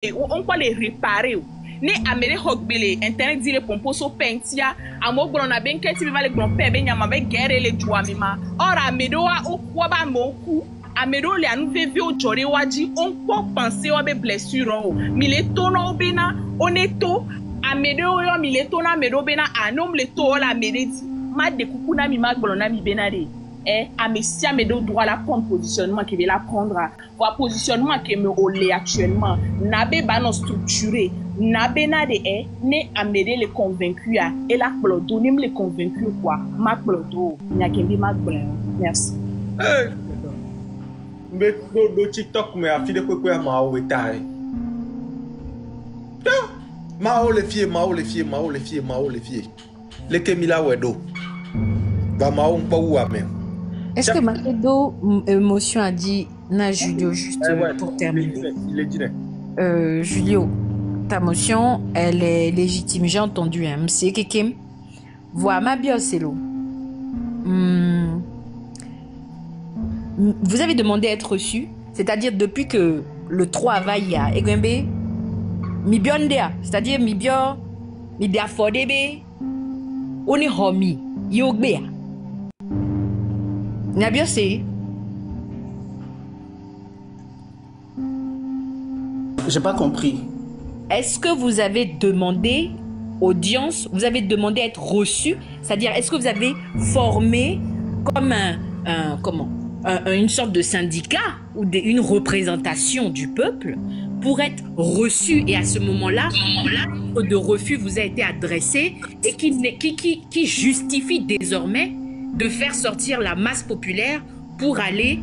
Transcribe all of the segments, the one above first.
on peut les réparer. Ne amere hogbele internet dire pomposo pentia amogro na benketi bi vale grandpère be nyama be gere le juamima ora amedo wa okwo ba moku amedo le anu veve o jore waji on peut penser o be blessure o mileto no bena oneto amedo yo mileto na amedo bena anom le to la mededi ma de kuku na mi magbolo na mi benade si amedo droit la prendre positionnement qui veut la prendre voir positionnement qui me olé actuellement nabe ba non structuré nabe na de ne amede les convaincus et la plodo ne me les convaincus quoi ma plodo nyakembi ma gblen merci mbe do TikTok me afide kwekwe ma o wetare ma o le fie le kemila wedo ba ma o npa wu amen. Est-ce que Makedo Émotion a dit na Julio juste pour terminer? Il est dit. Julio, ta motion, elle est légitime. J'ai entendu. Monsieur Kekem, voilà ma bioselo. Vous avez demandé à être reçu, c'est-à-dire depuis que le 3 va y a Egwembe, mi biondea, c'est-à-dire mi bia fodebe, oni homi, yogbea. Nabiosé. J'ai pas compris. Est-ce que vous avez demandé audience, vous avez demandé à être reçu, c'est-à-dire est-ce que vous avez formé comme une sorte de syndicat ou une représentation du peuple pour être reçu et à ce moment-là, de refus vous a été adressé et qui justifie désormais de faire sortir la masse populaire pour aller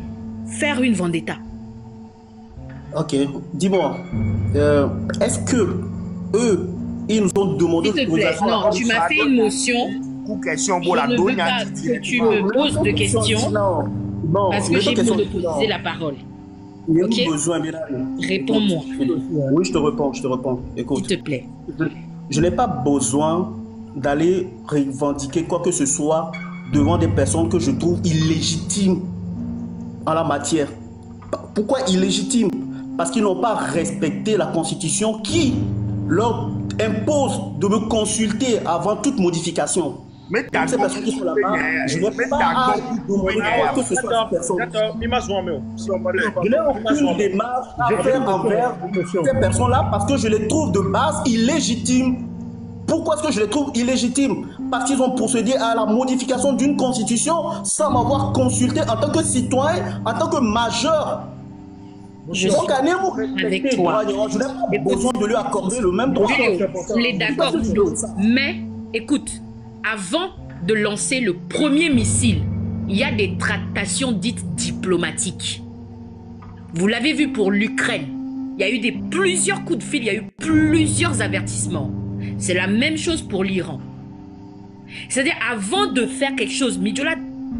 faire une vendetta. Ok, dis-moi, est-ce que eux, ils nous ont demandé... S'il te plaît, non, tu m'as fait une motion. Je ne veux pas que tu me poses de questions parce que j'ai besoin de poser la parole. Ok? Réponds-moi. Oui, je te réponds. Écoute. S'il te plaît. Je n'ai pas besoin d'aller revendiquer quoi que ce soit devant des personnes que je trouve illégitimes en la matière. Pourquoi illégitimes? Parce qu'ils n'ont pas respecté la Constitution qui leur impose de me consulter avant toute modification. Mais ces personnes qui sont là-bas, je n'ai pas à demander quoi que ce soit à ces personnes. Je n'ai aucune démarche à faire envers ces personnes-là parce que je les trouve de base illégitimes. Pourquoi est-ce que je les trouve illégitimes? Parce qu'ils ont procédé à la modification d'une constitution sans m'avoir consulté en tant que citoyen, en tant que majeur. Donc, avec toi. Je n'ai pas besoin de lui accorder le même droit. On est d'accord, mais écoute, avant de lancer le premier missile, il y a des tractations dites diplomatiques. Vous l'avez vu pour l'Ukraine. Il y a eu plusieurs coups de fil, il y a eu plusieurs avertissements. C'est la même chose pour l'Iran. C'est-à-dire, avant de faire quelque chose, Midjola,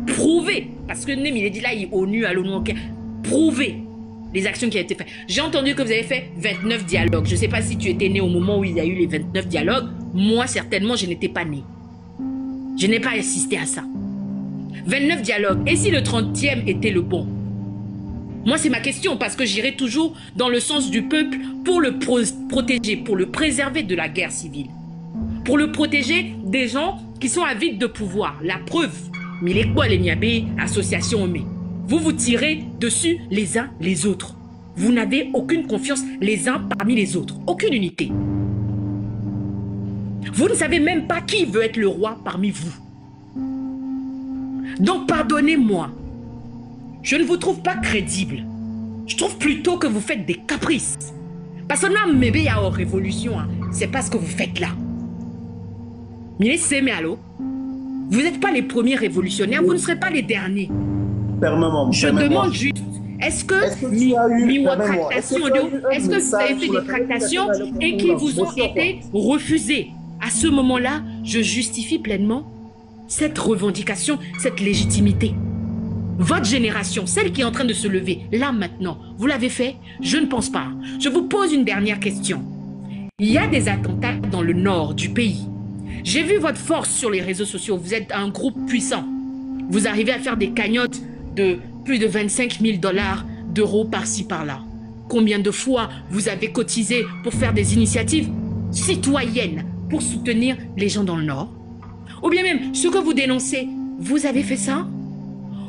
prouvez, parce que il est dit là, il est ONU, à l'ONU, prouvez les actions qui ont été faites. J'ai entendu que vous avez fait 29 dialogues. Je ne sais pas si tu étais né au moment où il y a eu les 29 dialogues. Moi, certainement, je n'étais pas né. Je n'ai pas assisté à ça. 29 dialogues. Et si le 30e était le bon? Moi, c'est ma question, parce que j'irai toujours dans le sens du peuple pour le protéger, pour le préserver de la guerre civile. Pour le protéger des gens qui sont avides de pouvoir. La preuve, Milekwa Lenyabe, association Omé. Vous vous tirez dessus les uns les autres. Vous n'avez aucune confiance les uns parmi les autres. Aucune unité. Vous ne savez même pas qui veut être le roi parmi vous. Donc pardonnez-moi. Je ne vous trouve pas crédible. Je trouve plutôt que vous faites des caprices. Parce que là, mébé y a une révolution. C'est pas ce que vous faites là. Vous n'êtes pas les premiers révolutionnaires, vous ne serez pas les derniers. Je demande juste, est-ce que vous avez fait des tractations et qui vous ont été refusées? À ce moment-là, je justifie pleinement cette revendication, cette légitimité. Votre génération, celle qui est en train de se lever, là maintenant, vous l'avez fait? Je ne pense pas. Je vous pose une dernière question. Il y a des attentats dans le nord du pays. J'ai vu votre force sur les réseaux sociaux. Vous êtes un groupe puissant. Vous arrivez à faire des cagnottes de plus de 25 000 $ d'euros par-ci, par-là. combien de fois vous avez cotisé pour faire des initiatives citoyennes pour soutenir les gens dans le Nord? Ou bien même, ce que vous dénoncez, vous avez fait ça?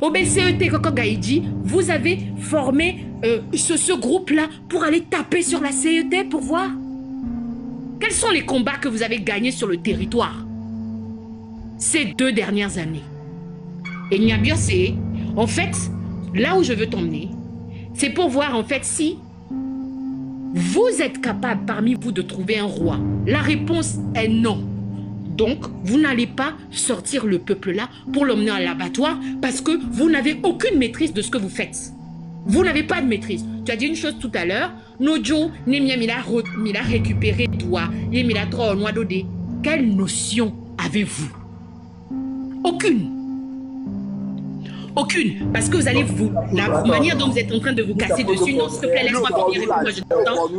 Au BCET Koko Gaïdji, vous avez formé ce groupe-là pour aller taper sur la CET pour voir? Quels sont les combats que vous avez gagnés sur le territoire ces 2 dernières années? Et Nyabiose, en fait, là où je veux t'emmener, c'est pour voir en fait si vous êtes capable parmi vous de trouver un roi. La réponse est non. Donc, vous n'allez pas sortir le peuple là pour l'emmener à l'abattoir parce que vous n'avez aucune maîtrise de ce que vous faites. Vous n'avez pas de maîtrise. Tu as dit une chose tout à l'heure. Nojo, Mila récupéré toi. Mila trop noix d'odé. Quelle notion avez-vous? Aucune. Aucune. Parce que vous allez la manière dont vous êtes en train de vous casser dessus. Non, s'il te plaît, laisse-moi finir et puis moi je descends.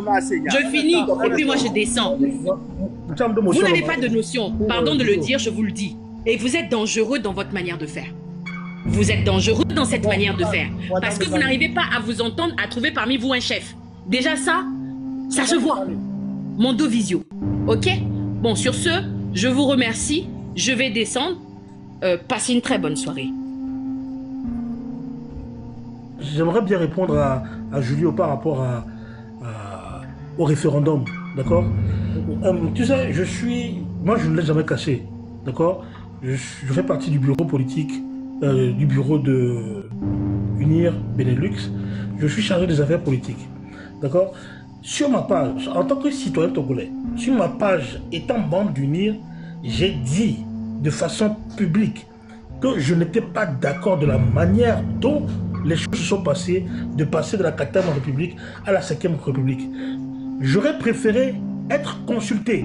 Je finis et puis moi je descends. Vous n'avez pas de notion. Pardon de le dire, je vous le dis. Et vous êtes dangereux dans votre manière de faire. Vous êtes dangereux dans cette manière de faire. Parce que vous n'arrivez pas à vous entendre, à trouver parmi vous un chef. Déjà ça se voit. Mondo Visio. Ok? Bon, sur ce, je vous remercie. Je vais descendre. Passez une très bonne soirée. J'aimerais bien répondre à Julio par rapport au référendum, d'accord? Tu sais, moi je ne l'ai jamais caché, d'accord? Je fais partie du bureau politique, du bureau de Unir Benelux. Je suis chargé des affaires politiques, d'accord? Sur ma page, en tant que citoyen togolais, sur ma page étant membre d'Unir, j'ai dit de façon publique que je n'étais pas d'accord de la manière dont les choses se sont passées, de passer de la 4e République à la 5e République. J'aurais préféré être consulté,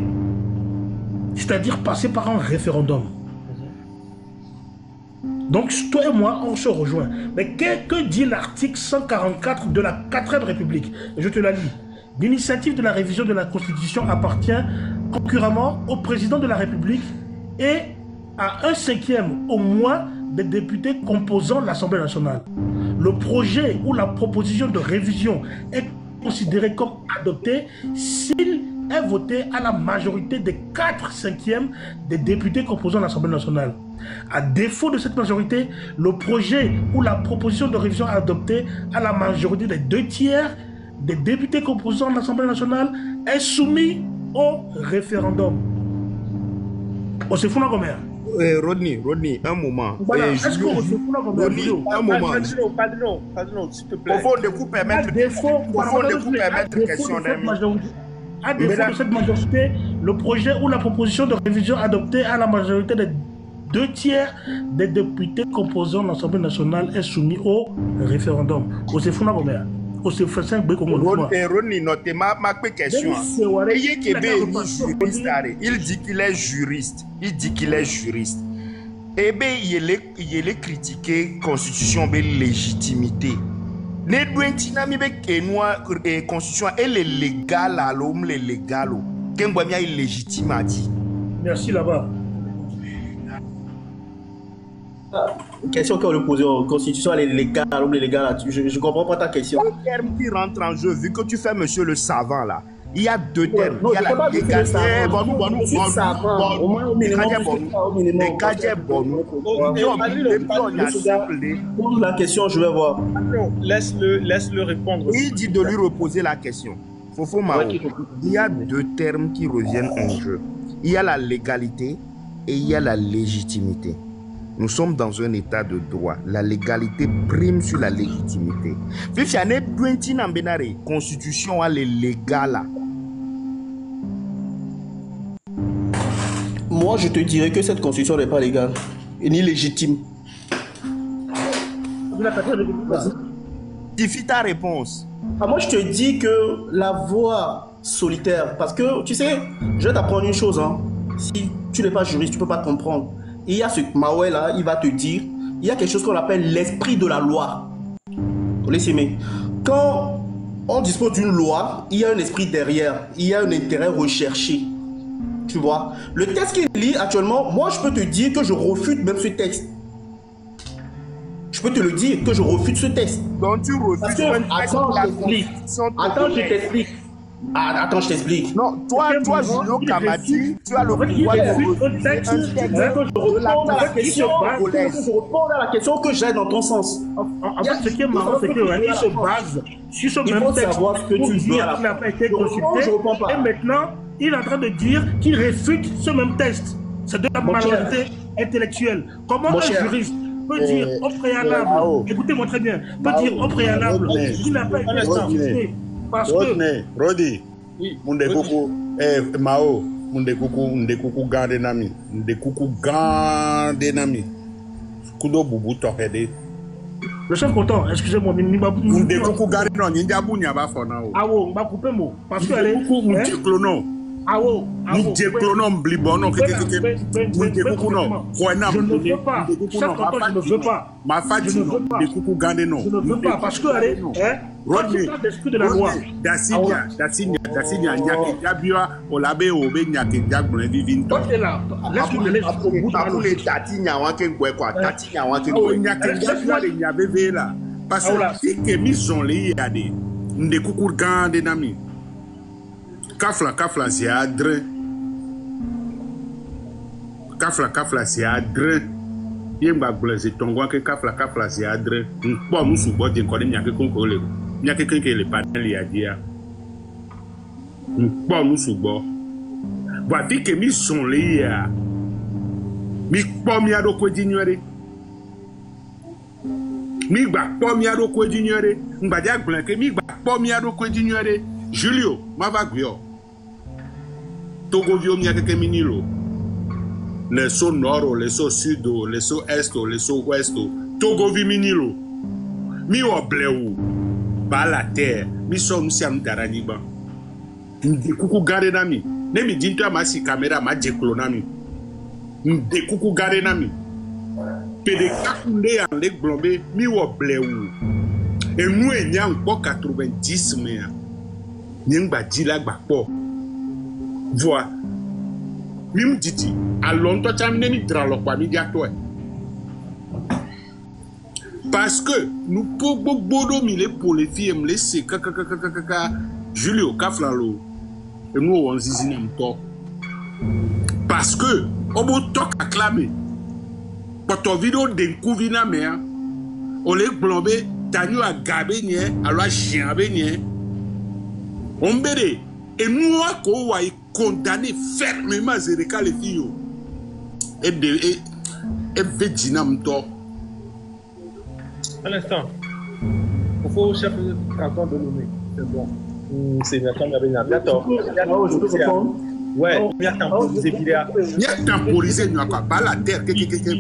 c'est-à-dire passer par un référendum. Donc toi et moi, on se rejoint. Mais que dit l'article 144 de la 4e République? Je te la lis. L'initiative de la révision de la Constitution appartient concurremment au président de la République et à 1/5 au moins des députés composant l'Assemblée nationale. Le projet ou la proposition de révision est considéré comme adopté s'il est voté à la majorité des 4/5 des députés composant l'Assemblée nationale. À défaut de cette majorité, le projet ou la proposition de révision adoptée à la majorité des 2/3 des députés composant l'Assemblée nationale est soumis au référendum. On se fout là combien? Rodney, un moment. Voilà. Est-ce qu'on se fout là combien? Rodney, un moment. Pardon, s'il te plaît. Au fond de vous permettre question d'un minute. À défaut de cette majorité, le projet ou la proposition de révision adoptée à la majorité des 2/3 des députés composant l'Assemblée nationale est soumis au référendum. On se fout là combien? Rodney, notez ma question. Il dit qu'il est juriste. Eh bien, il est critiqué constitution de légitimité. Ne doit pas constitution elle est légale à l'homme les légal. Qu'un bois illégitime a dit. Merci là-bas. Question qu'on lui pose en constitution, elle est légale, l'homme est légal. Je ne comprends pas ta question. Un terme qui rentre en jeu, vu que tu fais monsieur le savant là. Il y a 2 termes. Non, il y a la légalité. Pose la question, je vais voir. Laisse-le répondre. Il dit de lui reposer la question. Fofo Mao, il y a 2 termes qui reviennent en jeu. Il y a la légalité et il y a la légitimité. Nous sommes dans un état de droit. La légalité prime sur la légitimité. Constitution elle est légale. Moi, je te dirais que cette constitution n'est pas légale et ni légitime. Diffie ta réponse. Moi, je te dis que la voie solitaire, parce que tu sais, je vais t'apprendre une chose. Hein. Si tu n'es pas juriste, tu ne peux pas comprendre. Il y a ce Mawé là, il va te dire, il y a quelque chose qu'on appelle l'esprit de la loi. Laissez-moi. Quand on dispose d'une loi, il y a un esprit derrière, il y a un intérêt recherché. Tu vois, le texte qu'il lit actuellement, moi je peux te dire que je refute même ce texte. je peux te le dire que je refuse ce test. Donc tu refuses un test Attends, de la je t'explique. Constitution Attends, je togolaise. t'explique. Attends, je t'explique. Non, toi, Julio Kamadi, tu as le pouvoir de refuser un texte de la Constitution togolaise. Je réponds à la question que j'ai dans ton sens. En fait, ce qui est marrant, c'est qu'il se base sur ce même texte savoir ce que pour tu dis dire à la qu'il n'a fin. pas été Je réponds consulté. pas. Et maintenant, il est en train de dire qu'il réfute ce même texte. C'est de la malhonnêteté intellectuelle. Comment un juriste peut dire au préalable, écoutez-moi très bien, peut dire au préalable qu'il n'a pas été consulté parce que... Rodi, Mundekuku, Mao, Mundekuku Gandenami, Ndekuku Gandenami, Kudo Bubu Tokede. Le chef content, excusez-moi, Ndekuku Gandenami, Ninjabu Nyaba Fonao. Ah ouais, on va couper mot. Parce que elle est... Ndekuku Ah ouais, Ndekuku Blibono, je ne veux pas. Chef content, je ne veux pas. Ma fatigue, Ndekuku Gandeno. Je ne veux pas, parce que elle est... Rodney, l'esprit de la loi. Dasinia, Nyakejabia, Olabe, Obe, Nyakejabon, Vivinto. Laisse-moi te laisser au bout Pour les Tatinia, parce que si que mis en ligne à des coucou grandes nami. Kafla, c'est adré. Kafla, c'est adré. Yemba blessé ton gua que Kafla, c'est adré. Bon, nous sous-bois d'un collègue, n'y a que concoler. Il y a quelqu'un qui est le panel, il a dit. Bon, nous sous-bois. Voici que mis son ligne à. Mi pomme ya do ko dignorer. Mi gba pomme ya do ko dignorer. Ngba dia gblon ke mi gba pomme ya do ko dignorer. Julio, ma va guio. Togo vio mi akeke minilo. Les so nord, les so sud, les so est, les so ouest. Togo vi minilo. Mi o bleu. Ba la terre, mi so msiam daraniba. Ndi kuku gare nami. Ne mi dinto ma si caméra ma jeklonami. De kuku gare nami pede kakunde en le globé mi wo bleu et nous enyang po 90 mea nyengba dila gba po voix mim didi alon to chamne mi dralo kwa mi dia to parce que nous pogo bodo mi le pour les filles me laisser kaka Julio Kaflalo et nous on zizine mto parce que obo tok acclamé poto vidéo de kouvina mea o le globé tanyo a gabe nie alo chien abe nie ombere et nous ko wa condamné fermement Zereka les filles et de et vedinam to un instant il faut chef canton de Lomé c'est bon c'est bien comme il y avait je peux répondre. Ouais, il y a temporisé. Il y a temporisé, il y a quoi? Pas la terre.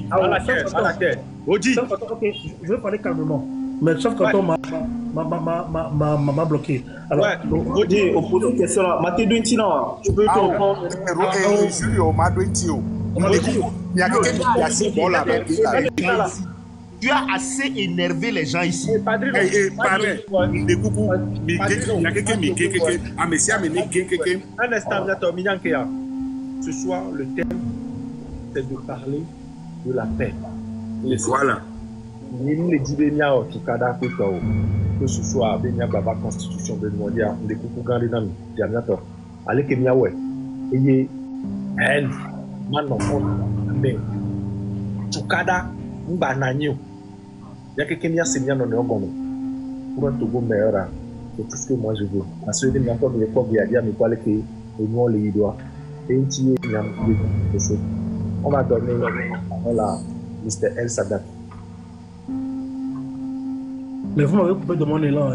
À la terre. Odi. Ok, je vais parler calmement. Mais sauf quand on m'a bloqué. Alors, Odi, on pose une question là. Maté Duintino, je peux te répondre. Julio, Maduintio. Il y a quelqu'un qui a assez bon là. Tu as assez énervé les gens ici. Pareil, des coucou, il y a quelqu'un qui a messi à mener quelqu'un. Un instant, Minyankea. Ce soir, le thème, c'est de parler de la paix. Voilà. Nous les Dibénia, que ce soit Benya Baba Constitution de Mondia, des coucou Gandinami, Diamnato, allez Kemia, ouais. Et elle, maintenant, mais Tukada, Mbananio. Il y a quelqu'un qui a signé dans le Congo pour un Togo meilleur. C'est tout ce que moi je veux. Parce que les enfants de l'époque, il y a des gens qui ont les doigts. Et on va donner la Mr. El Sadat. Mais vous m'avez coupé de mon élan.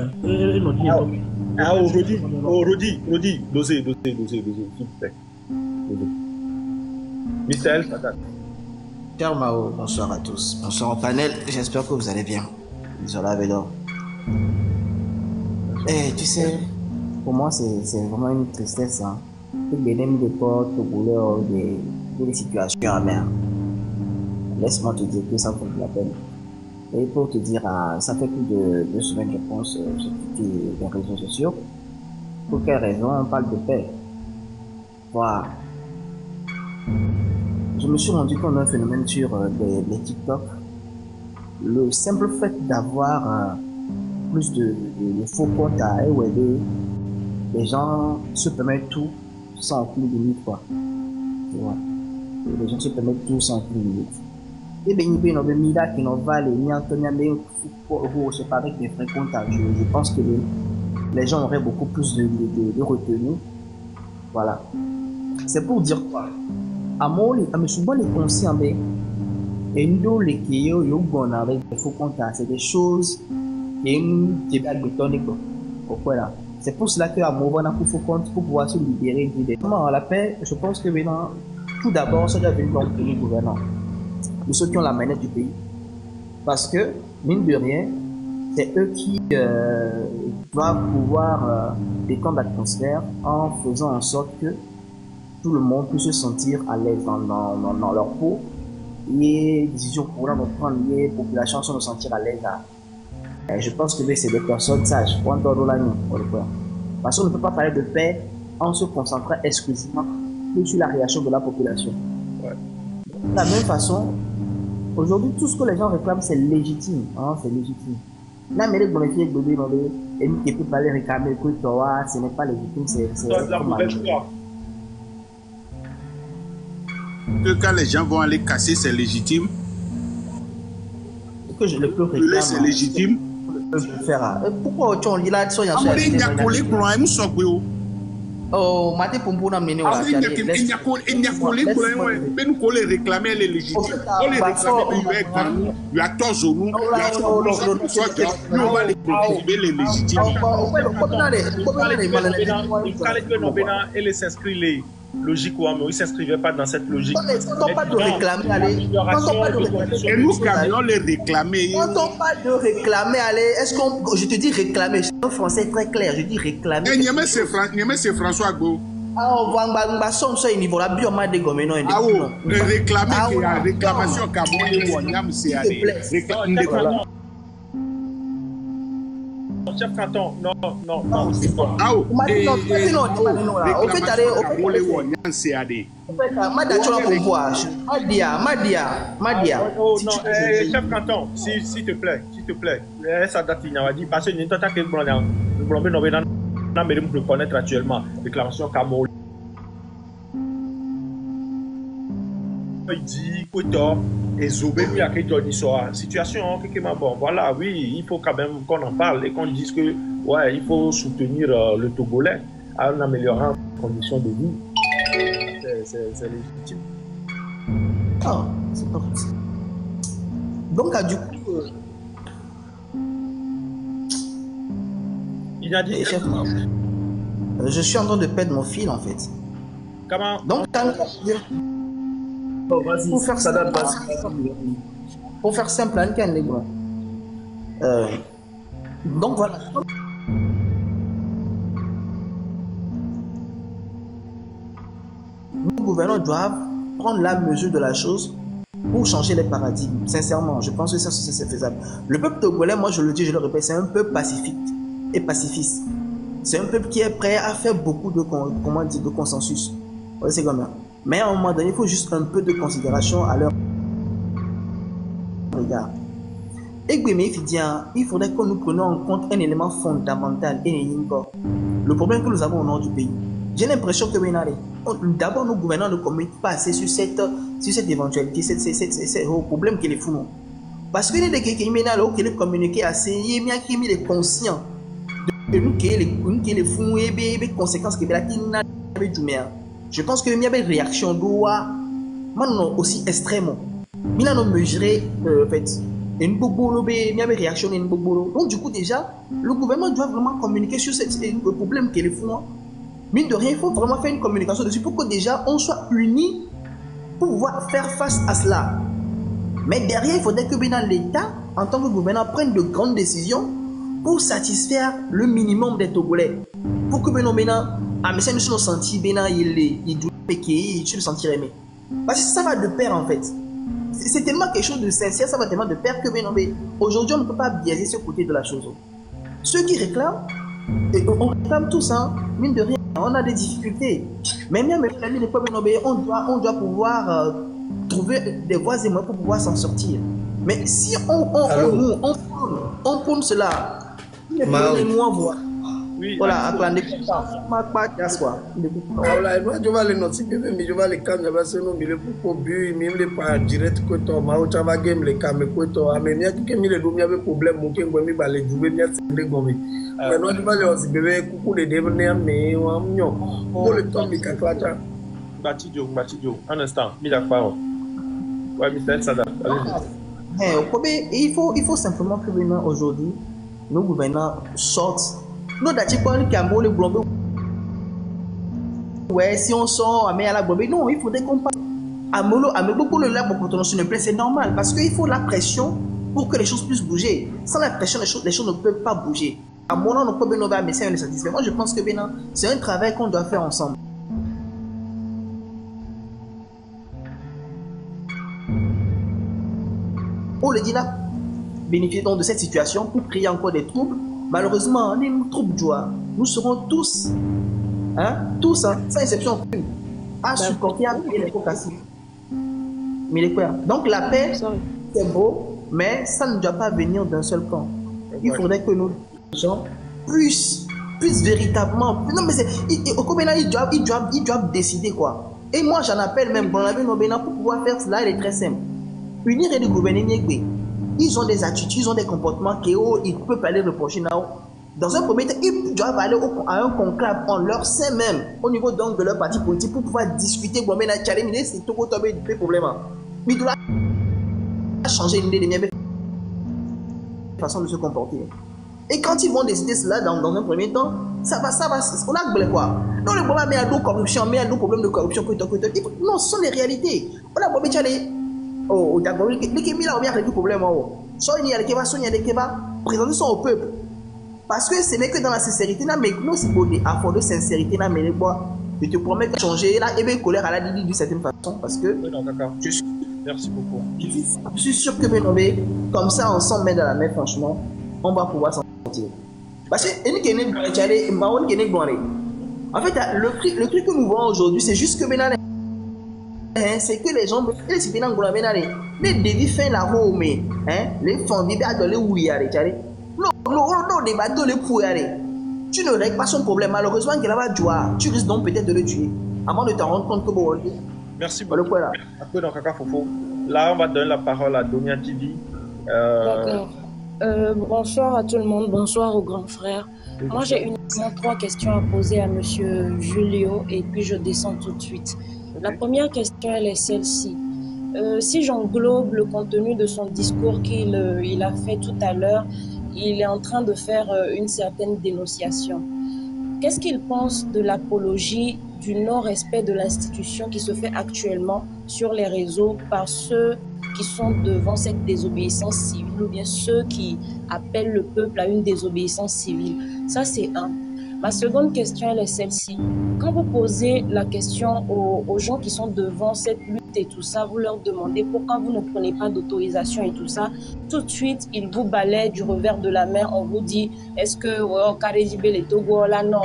Ah, Rodi, dosez, s'il vous plaît. Mr. El Sadat. Cher Mao, bonsoir à tous. Bonsoir au panel, j'espère que vous allez bien. Zola Vélo. Et tu sais, pour moi c'est vraiment une tristesse. Hein. Des ennemis de porte, des situations amères. Laisse-moi te dire que ça vaut la peine. Et pour te dire, ça fait plus de 2 semaines, je pense, sur les réseaux sociaux. Pour quelle raison on parle de paix? Voilà. Je me suis rendu compte d'un phénomène sur les TikTok. le simple fait d'avoir plus de faux comptes à EWD, les gens se permettent tout sans aucune limite, quoi. Tu vois. Les gens se permettent tout sans aucune limite. Et bien, il y a des Mila qui n'ont pas les miens, je sais pas, avec des vrais comptes. Je pense que les gens auraient beaucoup plus de retenue. Voilà. C'est pour dire quoi? À moi, je suis bon les conscients, mais et nous, les qui ont avec des faux comptes, c'est des choses qui nous bétonnées. Pourquoi là? C'est pour cela qu'à moi, on a un faux compte pour pouvoir se libérer des gens. À la paix, je pense que maintenant, tout d'abord, ça doit venir dans le gouvernement, de ceux qui ont la manette du pays. Parce que, mine de rien, c'est eux qui doivent pouvoir détendre l'atmosphère en faisant en sorte que tout le monde puisse se sentir à l'aise dans leur peau. Et décisions pour prendre les populations se sentir à l'aise. Je pense que c'est des personnes sages. Parce qu'on ne peut pas parler de paix en se concentrant exclusivement sur la réaction de la population. Ouais. De la même façon, aujourd'hui, tout ce que les gens réclament, c'est légitime. Hein, c'est légitime. La mérite dans les filles de bébé, et nous qui ne peut pas les réclamer que toi, ce n'est pas légitime, c'est que quand les gens vont aller casser, c'est légitime. Que je le peux réclamer. C'est légitime. Pourquoi tu en lis là, tu as oh, Maté Pompo n'a mené au lac. Il y a réclamer les légitimes. On les réclame, il y a tort au nous, on va les légitimes. Il les s'inscrit logiquement, mais ils ne s'inscrivaient pas dans cette logique. Quand on parle de réclamer, allez. Et nous, camions, les réclamer. Quand on parle de réclamer, allez, est-ce qu'on. Je te dis réclamer, c'est un français très clair, je dis réclamer. C'est François Go. Ah, on va sur niveau la bioma de gomeno. Ah, oui, réclamer, réclamation, Cameroun, c'est aller. Chef canton, non. Ah, chef canton, s'il te plaît, ça date, il a dit, parce que nous avons que le reconnaître actuellement, déclaration Cameroun. Il dit que et Zobé lui a dit ça situation bon voilà oui il faut quand même qu'on en parle et qu'on dise que ouais il faut soutenir le Togolais en améliorant les conditions de vie. C'est légitime. Ah, c'est pas possible. Donc du coup il a dit je suis en train de perdre mon fil en fait. Comment? Donc pour faire ça pour faire simple, donc voilà. Nos gouvernants doivent prendre la mesure de la chose pour changer les paradigmes. Sincèrement, je pense que ça c'est faisable. Le peuple togolais, moi je le dis, je le répète, c'est un peuple pacifique et pacifiste. C'est un peuple qui est prêt à faire beaucoup de consensus. Ouais, c'est comme ça. Mais à un moment donné, il faut juste un peu de considération à leur regard. Et il faudrait que nous prenions en compte un élément fondamental. Le problème que nous avons au nord du pays. J'ai l'impression que d'abord nos gouvernants ne communiquent pas assez sur cette éventualité, c'est au problème qu'il est fou. Parce que les gens qui communiquent assez, il y a qui est conscient de nous qui est fou et les conséquences qui sont. Je pense que il y a des réactions aussi extrêmes. Il y a mesuré en fait une réaction. Donc du coup déjà, le gouvernement doit vraiment communiquer sur le problème qu'il est fou. Mine de rien, il faut vraiment faire une communication dessus pour que déjà on soit unis pour pouvoir faire face à cela. Mais derrière, il faudrait que l'État, en tant que gouvernement, prenne de grandes décisions pour satisfaire le minimum des Togolais. Pour que mais si nous sommes sentis il se sentir aimé. Parce que ça va de pair en fait. C'est tellement quelque chose de sincère, ça va tellement de pair que aujourd'hui on ne peut pas biaiser ce côté de la chose. Ceux qui réclament, on réclame tous, hein, mine de rien, on a des difficultés. Mais même on doit pouvoir trouver des voies et moyens pour pouvoir s'en sortir. Mais si on prône cela, les mois voir. Oui, voilà, après, je vais les noter, mais je vais les calmer parce que nous, il est pour but, même les pas direct que toi, ma autre va game les calmer que toi, mais il y a quelqu'un qui me avait problème, mon qui me va les jouer, bien c'est les gommes. Mais non, je vais les aussi bébé, coucou les devenir, mais on mignon. Pour le temps, il cache. Batidio, un instant, mis la parole. Ouais, Mr. Sada, il faut simplement que maintenant, aujourd'hui, nos gouvernants sortent. Nous, d'ailleurs, Cameroun, le Blombe. Ouais, si on sort à la Blombe, non, il faudrait qu'on parle. À beaucoup le lac pour qu'on se plaît, c'est normal parce qu'il faut la pression pour que les choses puissent bouger. Sans la pression, les choses ne peuvent pas bouger. À mon nom, on peut bien avoir un message satisfait. Moi, je pense que maintenant, c'est un travail qu'on doit faire ensemble. On le dit là, bénéficier donc de cette situation pour créer encore des troubles. Malheureusement, les troubles de joie, nous serons tous, sans exception aucune, à supporter à payer les pots cassés. Mais les frères, donc la paix, c'est beau, mais ça ne doit pas venir d'un seul camp. Il faudrait que nos gens puissent véritablement. Non, mais au Kobena, ils doivent décider quoi. Et moi, j'en appelle même pour pouvoir faire cela, il est très simple. Unir et le gouverner, ils ont des attitudes, ils ont des comportements qu'ils ne peuvent pas les reprocher. Dans un premier temps, ils doivent aller à un conclave en leur sein même, au niveau donc de leur parti politique, pour pouvoir discuter. Bon, mais c'est tout le problème. Mais il doit changer une idée de façon de se comporter. Et quand ils vont décider cela dans un premier temps, ça va, on a quoi? Non, le problème, il y a d'autres corruption, mais il y a d'autres problèmes de corruption. Non, ce sont les réalités. On a oh, d'accord, les Kémila ont bien réglé le problème. Soit il y a des Kéba, soit il y a des Kéba, présenter ça au peuple. Parce que ce n'est que dans la sincérité, mais nous, c'est pour des affaires de sincérité, mais les bois, je te promets que changer, là, et bien, colère à la Didi d'une certaine façon, parce que. Merci beaucoup. Je suis sûr que, comme ça, ensemble, met dans la main, franchement, on va pouvoir s'en sortir. Parce que, en fait, le truc que nous voyons aujourd'hui, c'est juste que maintenant, c'est que les gens, les dévis fin la roue, mais les fonds vivent à les ouïar, non, des bateaux, les pouillarés. Tu ne règles pas son problème. Malheureusement, qu'il va jouer. Tu risques donc peut-être de le tuer. Avant de te rendre compte que bon. Merci beaucoup. Après, dans Kaka Fofo, là, on va donner la parole à Donia TV. D'accord. Bonsoir à tout le monde. Bonsoir aux grands frères. Moi, j'ai uniquement 3 questions à poser à monsieur Julio et puis je descends tout de suite. La première question, elle est celle-ci. Si j'englobe le contenu de son discours qu'il a fait tout à l'heure, il est en train de faire une certaine dénonciation. Qu'est-ce qu'il pense de l'apologie du non-respect de l'institution qui se fait actuellement sur les réseaux par ceux qui sont devant cette désobéissance civile ou bien ceux qui appellent le peuple à une désobéissance civile? Ça, c'est un. Ma seconde question, elle est celle-ci. Quand vous posez la question aux gens qui sont devant cette lutte et tout ça, vous leur demandez pourquoi vous ne prenez pas d'autorisation et tout ça, tout de suite, ils vous balayent du revers de la main. On vous dit, est-ce que les Togo, là, non,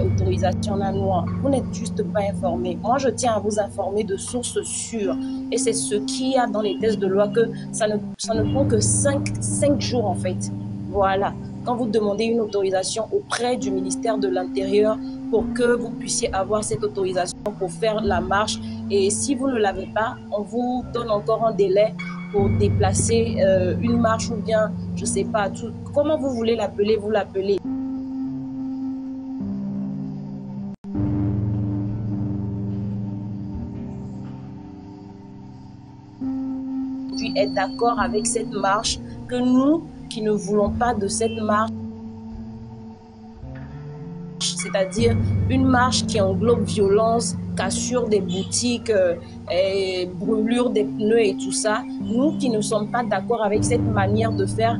autorisation, là, non. Vous n'êtes juste pas informé. Moi, je tiens à vous informer de sources sûres. Et c'est ce qu'il y a dans les tests de loi, que ça ne prend que 5 jours, en fait. Voilà. Quand vous demandez une autorisation auprès du ministère de l'Intérieur pour que vous puissiez avoir cette autorisation pour faire la marche. Et si vous ne l'avez pas, on vous donne encore un délai pour déplacer une marche ou bien, je ne sais pas, comment vous voulez l'appeler, vous l'appelez. Puis être d'accord avec cette marche que nous, qui ne voulons pas de cette marche, c'est-à-dire une marche qui englobe violence, cassure des boutiques, brûlure des pneus et tout ça. Nous qui ne sommes pas d'accord avec cette manière de faire,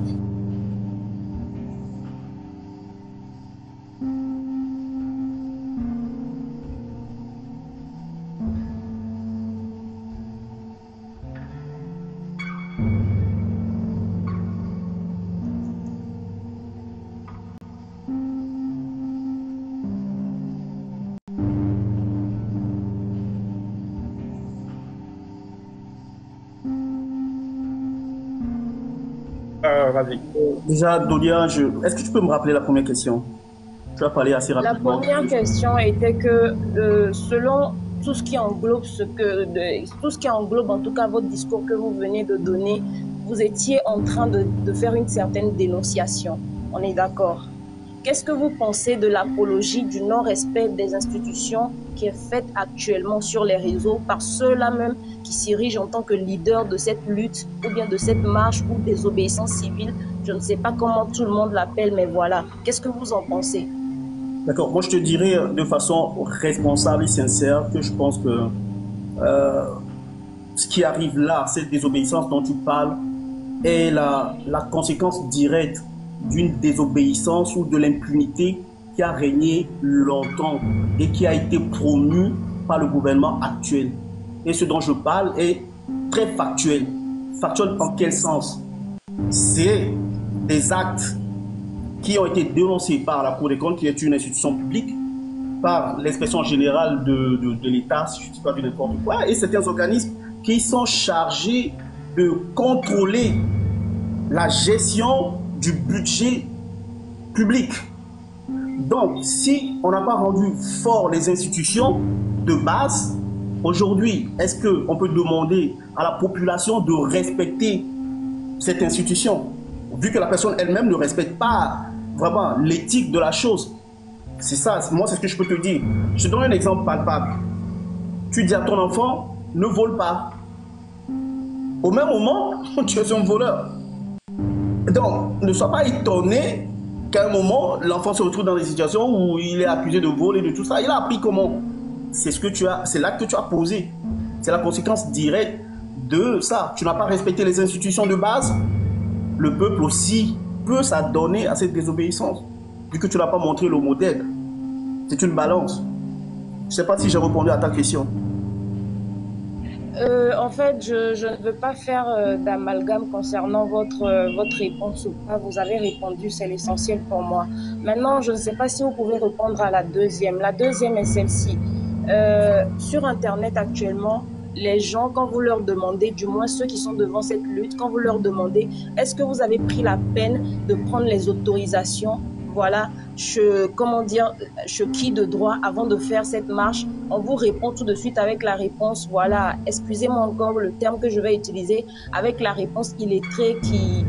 vas-y. Déjà, Dolia, est-ce que tu peux me rappeler la première question? Tu as parlé assez rapidement. La première question était que selon tout ce qui englobe en tout cas votre discours que vous venez de donner, vous étiez en train de faire une certaine dénonciation. On est d'accord. Qu'est-ce que vous pensez de l'apologie du non-respect des institutions qui est faite actuellement sur les réseaux par ceux-là même qui s'érigent en tant que leader de cette lutte ou bien de cette marche ou désobéissance civile? Je ne sais pas comment tout le monde l'appelle, mais voilà. Qu'est-ce que vous en pensez? D'accord. Moi, je te dirais de façon responsable et sincère que je pense que ce qui arrive là, cette désobéissance dont tu parles, est la conséquence directe d'une désobéissance ou de l'impunité qui a régné longtemps et qui a été promue par le gouvernement actuel. Et ce dont je parle est très factuel. Factuel en quel sens? C'est des actes qui ont été dénoncés par la Cour des comptes, qui est une institution publique, par l'inspection générale de l'État, si je ne dis pas du n'importe quoi, et certains organismes qui sont chargés de contrôler la gestion du budget public. Donc, si on n'a pas rendu fort les institutions de base, aujourd'hui, est-ce qu'on peut demander à la population de respecter cette institution, vu que la personne elle-même ne respecte pas vraiment l'éthique de la chose? C'est ça, moi c'est ce que je peux te dire. Je te donne un exemple palpable. Tu dis à ton enfant, ne vole pas. Au même moment, tu es un voleur. Donc, ne sois pas étonné qu'à un moment, l'enfant se retrouve dans des situations où il est accusé de vol et de tout ça. Il a appris comment? C'est l'acte que tu as posé. C'est la conséquence directe de ça. Tu n'as pas respecté les institutions de base. Le peuple aussi peut s'adonner à cette désobéissance, vu que tu n'as pas montré le modèle. C'est une balance. Je ne sais pas si j'ai répondu à ta question. En fait, je ne veux pas faire d'amalgame concernant votre réponse ou pas. Vous avez répondu, c'est l'essentiel pour moi. Maintenant, je ne sais pas si vous pouvez répondre à la deuxième. La deuxième est celle-ci. Sur Internet actuellement, les gens, quand vous leur demandez, du moins ceux qui sont devant cette lutte, quand vous leur demandez, est-ce que vous avez pris la peine de prendre les autorisations, voilà, qui de droit avant de faire cette marche, on vous répond tout de suite avec la réponse, voilà, excusez-moi encore le terme que je vais utiliser, avec la réponse illettrée qui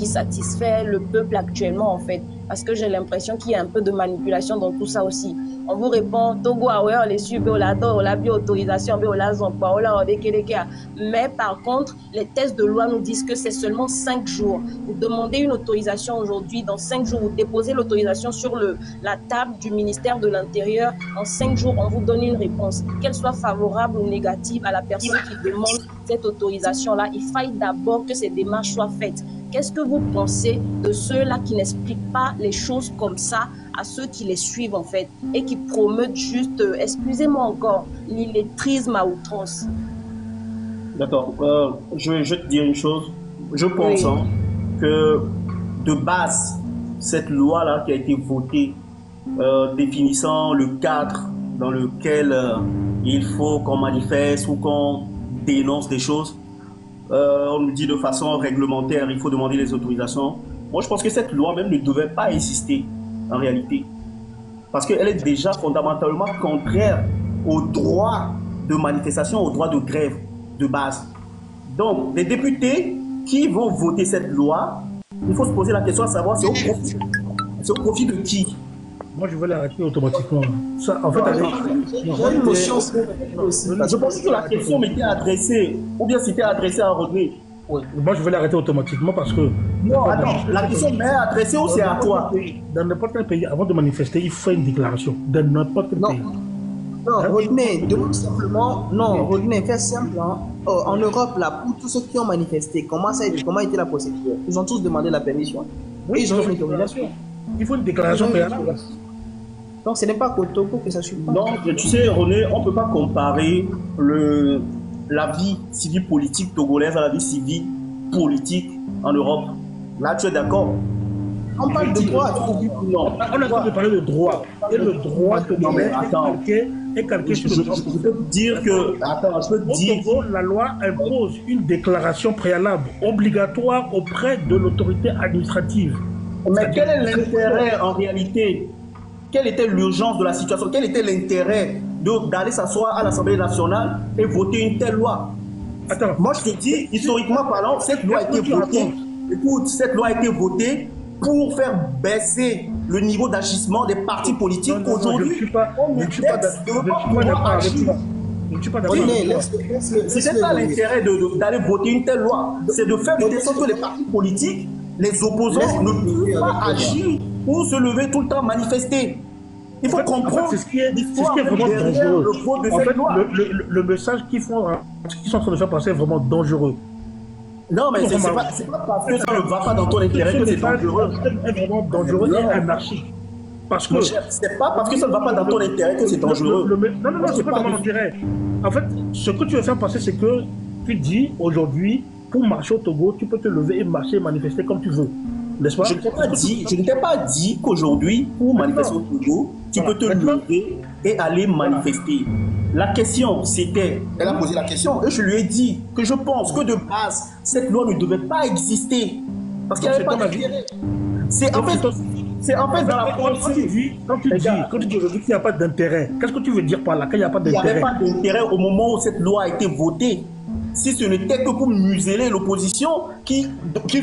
satisfait le peuple actuellement en fait, parce que j'ai l'impression qu'il y a un peu de manipulation dans tout ça aussi. On vous répond, Togo, on les suit, on la bio-autorisation, mais par contre, les textes de loi nous disent que c'est seulement 5 jours. Vous demandez une autorisation aujourd'hui, dans 5 jours, vous déposez l'autorisation sur la table du ministère de l'Intérieur. En 5 jours, on vous donne une réponse. Qu'elle soit favorable ou négative à la personne qui demande cette autorisation-là, il faille d'abord que ces démarches soient faites. Qu'est-ce que vous pensez de ceux-là qui n'expliquent pas les choses comme ça à ceux qui les suivent en fait et qui promettent juste, excusez-moi encore, l'illettrisme à outrance? D'accord. Je vais te dire une chose. Je pense que de base, cette loi-là qui a été votée définissant le cadre dans lequel il faut qu'on manifeste ou qu'on dénonce des choses, on nous dit de façon réglementaire, il faut demander les autorisations. Moi, je pense que cette loi même ne devait pas exister, en réalité. Parce qu'elle est déjà fondamentalement contraire au droit de manifestation, au droit de grève de base. Donc, les députés qui vont voter cette loi, il faut se poser la question à savoir c'est au profit de qui? Moi, je vais l'arrêter automatiquement. Ça, en fait, je pense que la question m'était adressée, ou bien c'était adressé à Rodney. Oui. Moi, je vais l'arrêter automatiquement parce que... Non, attends, la question m'est adressée ou c'est à toi? Dans n'importe quel pays, avant de manifester, il faut une déclaration. Dans n'importe quel pays. Non, Rodney, demande simplement... Non, Rodney, fais simple. Hein. Oh, en Europe, là, pour tous ceux qui ont manifesté, comment était la procédure? Ils ont tous demandé la permission. Oui, ils ont fait une autorisation. Il faut une déclaration préalable. Donc, ce n'est pas qu'au Togo que ça suit pas. Non, tu sais, René, on ne peut pas comparer la vie civile politique togolaise à la vie civile politique en Europe. Là, tu es d'accord? On parle de droit. Non, on a pas parlé de droit. Et le droit que est calquée sur le droit. Je peux te dire que... Attends, je peux te dire... Au Togo, la loi impose une déclaration préalable obligatoire auprès de l'autorité administrative. Mais quel est l'intérêt en réalité? Quelle était l'urgence de la situation? Quel était l'intérêt d'aller s'asseoir à l'Assemblée nationale et voter une telle loi? Attends. Moi, je te dis, historiquement parlant, cette loi a été votée. Écoute, cette loi a été votée pour faire baisser le niveau d'agissement des partis politiques. Aujourd'hui, je ne suis pas d'accord avec toi. C'est pas l'intérêt d'aller voter une telle loi. C'est de faire de sorte que les partis politiques, les opposants ne peuvent pas agir ou se lever tout le temps, manifester. Il faut comprendre ce qui est vraiment dangereux. Le message qu'ils sont en train de faire passer est vraiment dangereux. Non, mais c'est pas parce que ça ne va pas dans ton intérêt que c'est dangereux. C'est vraiment dangereux et anarchique. Parce que c'est pas parce que ça ne va pas dans ton intérêt que c'est dangereux. Non, c'est pas dans mon intérêt. En fait, ce que tu veux faire passer, c'est que tu dis aujourd'hui, pour marcher au Togo, tu peux te lever et marcher et manifester comme tu veux. N'est-ce pas? Je ne t'ai pas dit qu'aujourd'hui, pour manifester au Togo, tu peux te lever et aller manifester. La question, c'était, elle a posé la question, et je lui ai dit que je pense que de base, cette loi ne devait pas exister. Parce qu'il n'y avait pas d'intérêt. C'est en fait dans la pensée. Quand tu dis aujourd'hui qu'il n'y a pas d'intérêt, qu'est-ce que tu veux dire par là, qu'il n'y a pas d'intérêt? Il n'y avait pas d'intérêt au moment où cette loi a été votée. Si ce n'était que pour museler l'opposition, qu'ils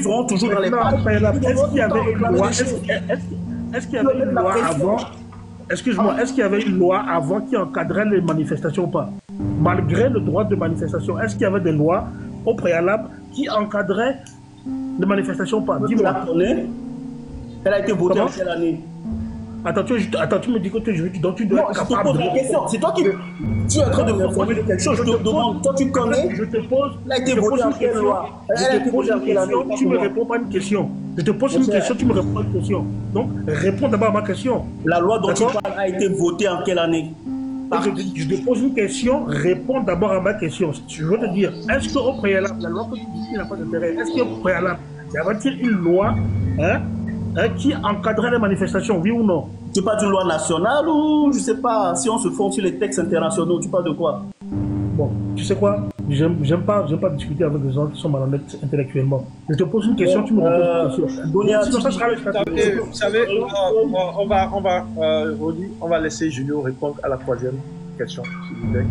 auront toujours dans les pattes. Est-ce qu'il y avait une loi? Est-ce qu'il y avait une loi avant? Excuse-moi, est-ce qu'il y avait une loi avant qui encadrait les manifestations ou pas? Malgré le droit de manifestation, est-ce qu'il y avait des lois au préalable qui encadraient les manifestations ou pas? Dis-moi. Elle a été votée en quelle année? Attends, tu me dis que tu dois être capable de... C'est toi qui... Tu es en train de me formuler quelque chose. Je te demande, toi tu connais? Je te pose... Elle a été votée en quelle loi? Je te pose une question, tu me réponds pas à une question. Je te pose une question, tu me réponds à une question. Donc, réponds d'abord à ma question. La loi dont tu parles a été votée en quelle année? Je te pose une question, réponds d'abord à ma question. Je veux te dire, est-ce qu'au préalable, la loi que tu dis n'a pas d'intérêt, est-ce qu'au préalable, y avait-il une loi qui encadrait les manifestations, oui ou non? Tu parles d'une loi nationale ou je sais pas, si on se fonde sur les textes internationaux, tu parles de quoi? Bon, tu sais quoi? J'aime pas discuter avec des gens qui sont malhonnêtes intellectuellement. Je te pose une question, tu me réponds une question. Vous savez, on va laisser Julio répondre à la troisième question, s'il vous plaît.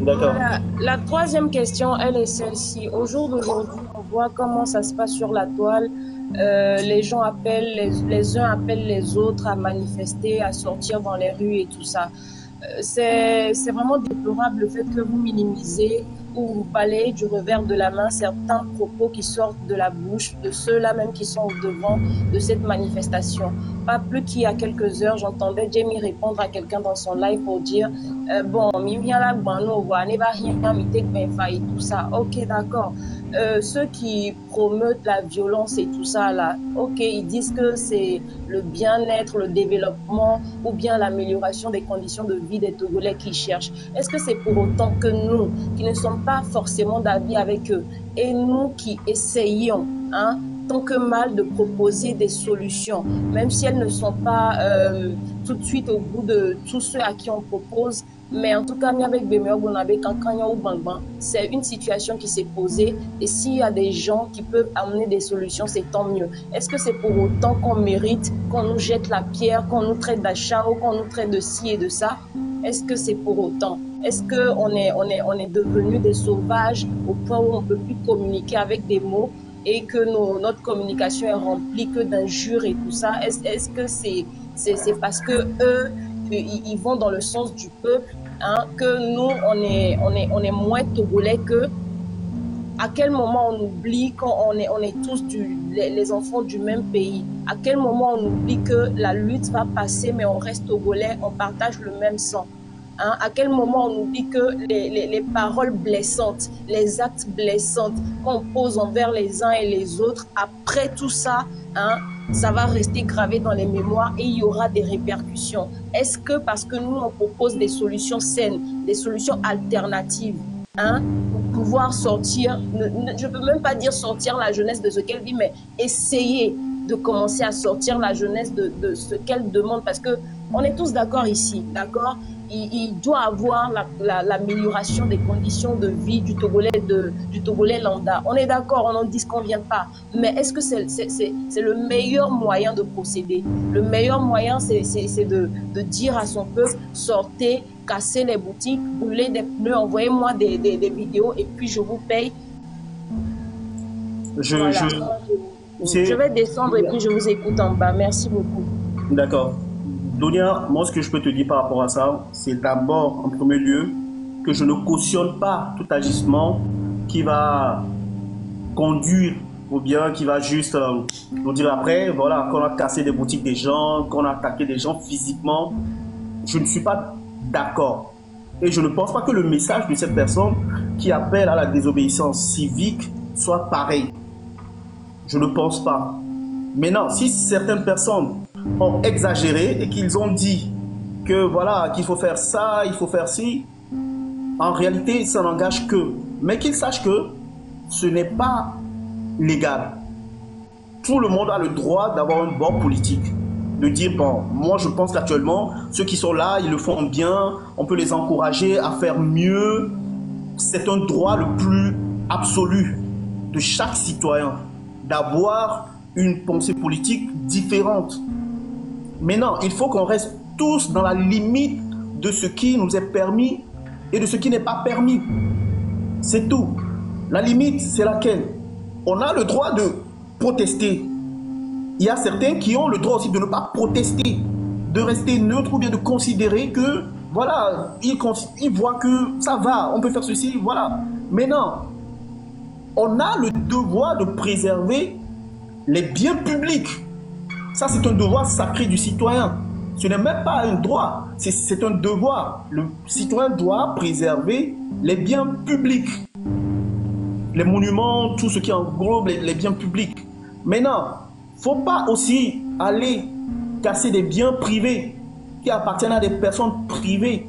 D'accord. La troisième question, elle est celle-ci. Au jour d'aujourd'hui, on voit comment ça se passe sur la toile. Les gens appellent, les uns appellent les autres à manifester, à sortir dans les rues et tout ça. C'est vraiment déplorable le fait que vous minimisez ou vous balayez du revers de la main certains propos qui sortent de la bouche de ceux-là même qui sont au devant de cette manifestation. Pas plus qu'il y a quelques heures, j'entendais Jamie répondre à quelqu'un dans son live pour dire bon, mi vient là, et tout ça. Ok, d'accord. Ceux qui promeuvent la violence et tout ça là, ok, ils disent que c'est le bien-être, le développement ou bien l'amélioration des conditions de vie des Togolais qu'ils cherchent. Est-ce que c'est pour autant que nous, qui ne sommes pas forcément d'avis avec eux, et nous qui essayons, tant que mal, de proposer des solutions, même si elles ne sont pas tout de suite au bout de tous ceux à qui on propose, mais en tout cas, c'est une situation qui s'est posée et s'il y a des gens qui peuvent amener des solutions, c'est tant mieux. Est-ce que c'est pour autant qu'on mérite qu'on nous jette la pierre, qu'on nous traite d'achat ou qu'on nous traite de ci et de ça? Est-ce que c'est pour autant? Est-ce qu'on est devenus des sauvages au point où on ne peut plus communiquer avec des mots et que notre communication est remplie que d'injures et tout ça? Est-ce que c'est parce que eux ils vont dans le sens du peuple, que nous on est moins togolais que? À quel moment on oublie qu'on est tous les enfants du même pays? À quel moment on oublie que la lutte va passer mais on reste togolais, on partage le même sang? À quel moment on oublie que les paroles blessantes, les actes blessants qu'on pose envers les uns et les autres, après tout ça, ça va rester gravé dans les mémoires et il y aura des répercussions. Est-ce que parce que nous, on propose des solutions saines, des solutions alternatives, pour pouvoir sortir, je ne peux même pas dire sortir la jeunesse de ce qu'elle vit, mais essayer de commencer à sortir la jeunesse de ce qu'elle demande, parce que on est tous d'accord ici, d'accord? il doit avoir l'amélioration des conditions de vie du Togolais lambda. On est d'accord, on n'en disconvient pas. Mais est-ce que c'est le meilleur moyen de procéder? Le meilleur moyen, c'est de dire à son peuple, sortez, cassez les boutiques, brûlez des pneus, envoyez-moi des vidéos et puis je vous paye. Je vais descendre et puis je vous écoute en bas. Merci beaucoup. D'accord. Donia, moi ce que je peux te dire par rapport à ça, c'est d'abord en premier lieu que je ne cautionne pas tout agissement qui va conduire ou bien qui va juste nous dire après, voilà, qu'on a cassé des boutiques des gens, qu'on a attaqué des gens physiquement. Je ne suis pas d'accord. Et je ne pense pas que le message de cette personne qui appelle à la désobéissance civique soit pareil. Je ne pense pas. Maintenant, si certaines personnes ont exagéré et qu'ils ont dit que voilà, qu'il faut faire ça, il faut faire ci, en réalité, ça n'engage qu'eux. Mais qu'ils sachent que ce n'est pas légal. Tout le monde a le droit d'avoir un bord politique. De dire, bon, moi je pense qu'actuellement, ceux qui sont là, ils le font bien, on peut les encourager à faire mieux. C'est un droit le plus absolu de chaque citoyen, d'avoir une pensée politique différente. Maintenant, il faut qu'on reste tous dans la limite de ce qui nous est permis et de ce qui n'est pas permis. C'est tout. La limite, c'est laquelle? On a le droit de protester. Il y a certains qui ont le droit aussi de ne pas protester, de rester neutre ou bien de considérer que, voilà, ils voient que ça va, on peut faire ceci, voilà. Maintenant, on a le devoir de préserver les biens publics. Ça, c'est un devoir sacré du citoyen. Ce n'est même pas un droit, c'est un devoir. Le citoyen doit préserver les biens publics. Les monuments, tout ce qui englobe les biens publics. Maintenant, il ne faut pas aussi aller casser des biens privés qui appartiennent à des personnes privées.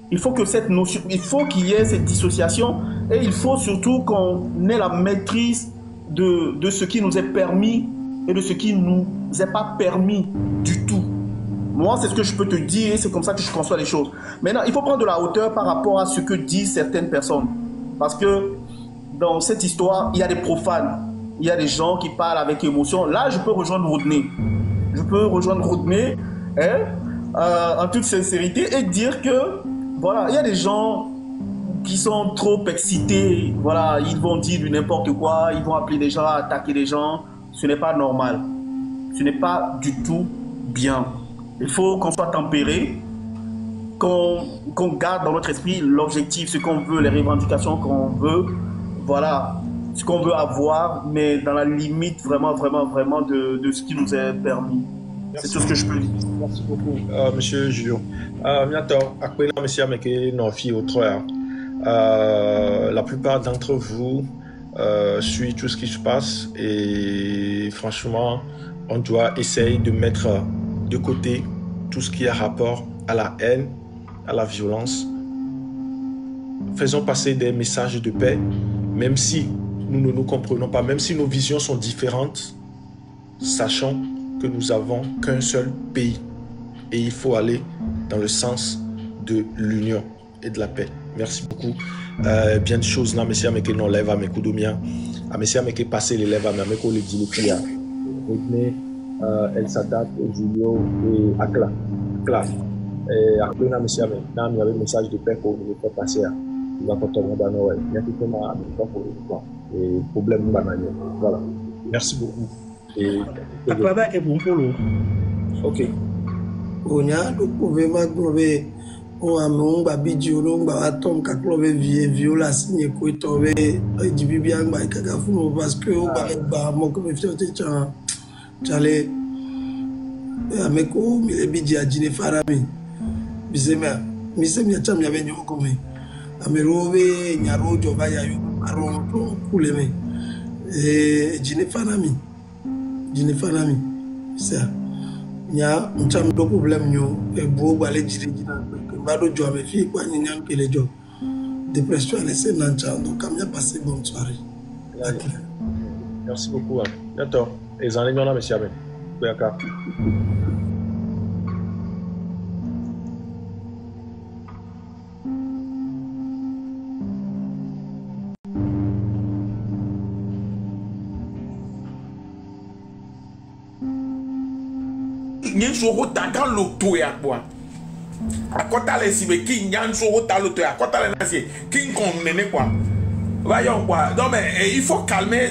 Il faut que cette notion, il faut qu'il y ait cette dissociation et il faut surtout qu'on ait la maîtrise de ce qui nous est permis et de ce qui ne nous est pas permis du tout. Moi, c'est ce que je peux te dire et c'est comme ça que je conçois les choses. Maintenant, il faut prendre de la hauteur par rapport à ce que disent certaines personnes. Parce que dans cette histoire, il y a des profanes. Il y a des gens qui parlent avec émotion. Là, je peux rejoindre Rodney. Je peux rejoindre Rodney en toute sincérité et dire que, voilà, il y a des gens qui sont trop excités. Voilà, ils vont dire du n'importe quoi, ils vont appeler des gens, attaquer des gens. Ce n'est pas normal. Ce n'est pas du tout bien. Il faut qu'on soit tempéré, qu'on garde dans notre esprit l'objectif, ce qu'on veut, les revendications qu'on veut. Voilà. Ce qu'on veut avoir, mais dans la limite vraiment de ce qui nous est permis. C'est tout ce que je peux dire. Merci beaucoup, monsieur Julio. Bientôt, après la monsieur avec nos filles au trois. La plupart d'entre vous suivent tout ce qui se passe et franchement, on doit essayer de mettre de côté tout ce qui a rapport à la haine, à la violence. Faisons passer des messages de paix, même si nous ne nous comprenons pas, même si nos visions sont différentes, sachant que nous n'avons qu'un seul pays. Et il faut aller dans le sens de l'union et de la paix. Merci beaucoup. Bien de choses là, monsieur Ameke non lève à mes coups de mien. Monsieur Ameke passé les lèvres à mes coups les dit les Rodney, El Sadat, Julio et Akla. Et après, monsieur Ameke, il y avait un message de paix pour nous faire passer. Nous avons tout le monde à Noël. Il y a tout le monde à Noël. Et problème bananier. Voilà. Merci beaucoup. Et ok. Onya do pouvez maglover o amon ba bidiolo ba atom ka clove vie viola signé ko tobe di bibia ba ka fu parce que o ba mo ko me fiote chale ameko mi bidia jine farami bisema misemi cham ya benyo ko me amerobe nyarojo ba ya yo aronto kuleme jine farami ça nya mcham do problème nyo e bo balé jiri jina ba do jo me fi kwa nyam kele jo dépression laisser nancha donc kam ya passer bonne soirée. Merci beaucoup. D'accord. Et en ligne là monsieur Amen. nyen so ta kan loto ya quoi akota le sibe ki nyan so ta loto ya akota le nasi ki kon nene quoi voyons quoi non mais il faut calmer